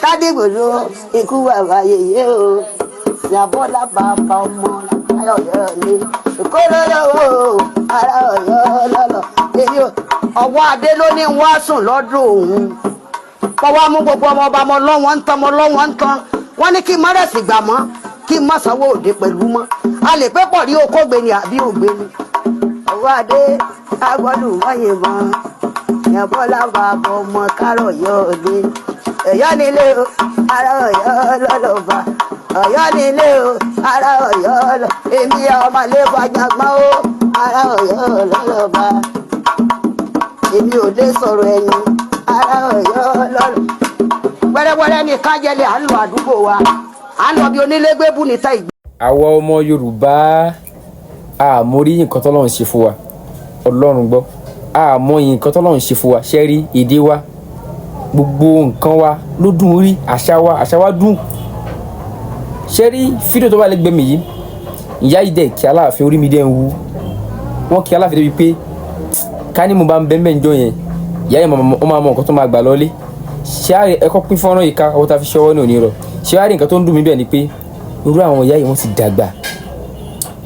Tádìgbòdo ikú bàbá yèyé o Ìyábọ̀lá bàbá ọmọ Ọ̀yọ́ ni ìkólólówó ara Ọ̀yọ́ lọ́lọ́ èyí ọwọ́ adé ló ní wọ́n sùn lọ́dún òun kọ́wọ́ mú gbogbo ọmọ ọba ọmọ lọ́wọ́ ń tán wọ́n ní kí mọ́rẹ́sì gbà mọ́ kí má sanwó òde pẹ̀lú mọ́ a lè pé pọ̀ rí okógbe ni àbí ògbé ni ọwọ́ adé agbọ́dún wáyébọn Ìyábọ̀lá bàbá ọmọ kárọ̀ Ọ̀yọ́ ni Ọ̀yọ́ nílé o ara Ọ̀yọ́ lọ́lọ́ba Ọ̀yọ́ nílé o ara Ọ̀yọ́ lọ èmi ọmọlé fàjàgbọ́n o ara Ọ̀yọ́ lọ́lọ́ba èmi ò lè sọ̀rọ̀ ẹ̀yìn ara Ọ̀yọ́ lọ́lọ́ wẹ́rẹ́wẹ́rẹ́ ní kájẹ́lẹ̀ à ń lọ àdúgbò wa à ń lọ bí onílégbé bù níta ìgbé. àwa ọmọ Yorùbá àmórí nǹkan tọ́lọ́run ṣe fún wa Ọlọ́run gbọ́ àmọ́ nǹkan tọ́lọ́run ṣe fún wa ṣẹ́rí èdè wa gbogbo nǹkan wa ló dùn rí àṣà wa dùn ṣẹ́rí fídíò tó bá lè gbẹ̀mí yìí ìyá yìí dẹ̀ kí Aláàfin orí mi dẹ̀ ń wú wọ́n kí Aláàfin débi pé ká ní mo bá ń bẹ́ẹ̀ mẹ́jọ yẹn ìyá yẹn ó máa mọ nǹkan tó máa gbà lọ́lé ṣé àárẹ̀ ẹ̀kọ́ pín fọ́nrán yìí ká ọwọ́ ta fi ṣọwọ́ ní òní rọ̀ ṣé àárẹ̀ nǹkan tó ń dùn mí bẹ́ẹ̀ ni pé irú àwọn ìyá yìí wọ́n ti dàgbà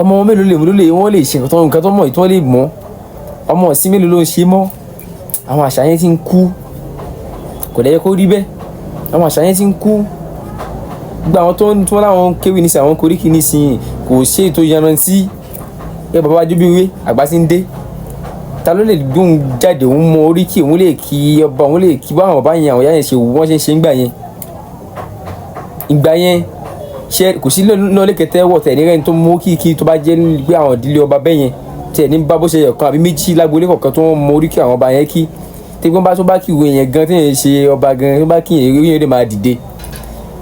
ọmọ wọn mélòó wọ́n lè ṣe nǹkan tó mọ̀ yìí tó lè mọ̀ ọmọ ọ̀sìn mélòó ló ń ṣe mọ́ àwọn àṣà yẹn ti ń kú kò dẹ̀ yẹ kó rí bẹ́ẹ̀ àwọn àṣà yẹn ti ń kú gbogbo àwọn tó ń láwọn kéwì nísìnyí àwọn koríki nísìnyí kò ṣe ètò yanrantí ẹ bàbá wájú bí wé àgbà ti ń dé ta ló lè gbóhùn jáde òun mọ oríkì òun lè kí ọba òun lè kí báwọn bàbá yẹn àwọn ìyá yẹn ṣe wù wọ́n ṣe ń ṣe ìgbà yẹn ṣe kò sí lọ́lẹ́ kẹtẹ́ wọ̀ tẹ̀ nírẹ́ni tó mú kíkí tó bá jẹ́ pé àwọn ìdílé ọba bẹ́ẹ̀ yẹn tẹ̀ ní bá bó ṣe yẹ kan àbí méjì lágboolé kọ̀ọ̀kan tó mọ oríkì àwọn ọba yẹn kí tẹ́gbọ́n bá tó bá kí ìwé yẹn gan téèyàn ṣe ọba gan tó bá kí yẹn yẹn lè máa dìde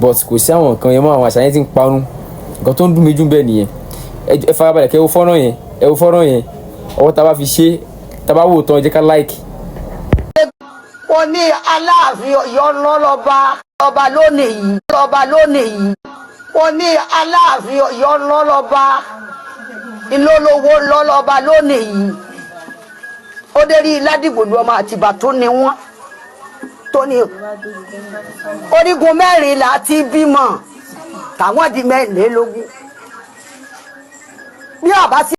but kò sí àwọn nǹkan yẹn mọ́ àwọn àṣà yẹn ti ń parun nǹkan tó ń dùn mí jù bẹ́ẹ̀ nìyẹn ẹ farabalẹ̀ kẹ́ ẹ wo fọ́nrán yẹn ọwọ́ tá a bá fi ṣe tá a bá wò tán ẹ jẹ́ ká like. ó ní Aláàfin Ọ̀yọ́ lọ́lọ́ba lónìí yìí ó ní Aláàfin Ọ̀yọ́ lọ́lọ́ba ìlólówó lọ́lọ́ba lónìí yìí ó dé rí Ládìgbòlú ọmọ Àtìbà tó ní wọ́n tó ní orígun mẹ́rin láti bímọ táwọn di mẹ́rìnlélógún bí ọba sí.